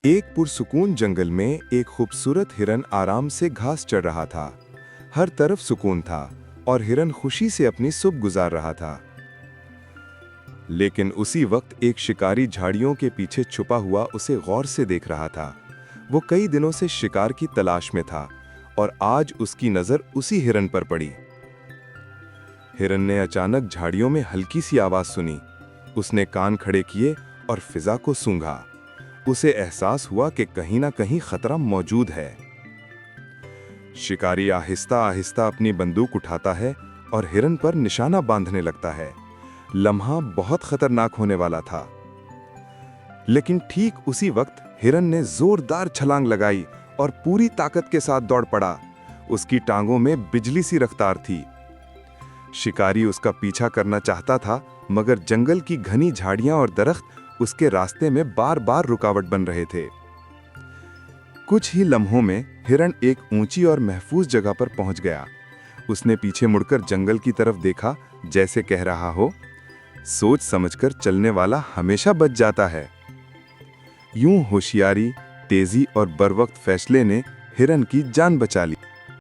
एक पुरसुकून जंगल में एक खूबसूरत हिरन आराम से घास चढ़ रहा था। हर तरफ सुकून था और हिरन खुशी से अपनी सुबह गुजार रहा था। लेकिन उसी वक्त एक शिकारी झाड़ियों के पीछे छुपा हुआ उसे गौर से देख रहा था। वो कई दिनों से शिकार की तलाश में था और आज उसकी नजर उसी हिरन पर पड़ी। हिरन ने अचानक झाड़ियों में हल्की सी आवाज सुनी। उसने कान खड़े किए और फिजा को सूंघा। उसे एहसास हुआ कि कहीं ना कहीं खतरा मौजूद है। शिकारी आहिस्ता आहिस्ता अपनी बंदूक उठाता है और हिरन पर निशाना बांधने लगता है। लम्हा बहुत खतरनाक होने वाला था। लेकिन ठीक उसी वक्त हिरन ने जोरदार छलांग लगाई और पूरी ताकत के साथ दौड़ पड़ा। उसकी टांगों में बिजली सी रफ्तार थी। शिकारी उसका पीछा करना चाहता था, मगर जंगल की घनी झाड़ियां और दरख्त उसके रास्ते में बार बार रुकावट बन रहे थे। कुछ ही लम्हों में हिरन एक ऊंची और महफूज जगह पर पहुंच गया। उसने पीछे मुड़कर जंगल की तरफ देखा, जैसे कह रहा हो, सोच समझकर चलने वाला हमेशा बच जाता है। यूं होशियारी, तेजी और बरवक्त फैसले ने हिरन की जान बचा ली।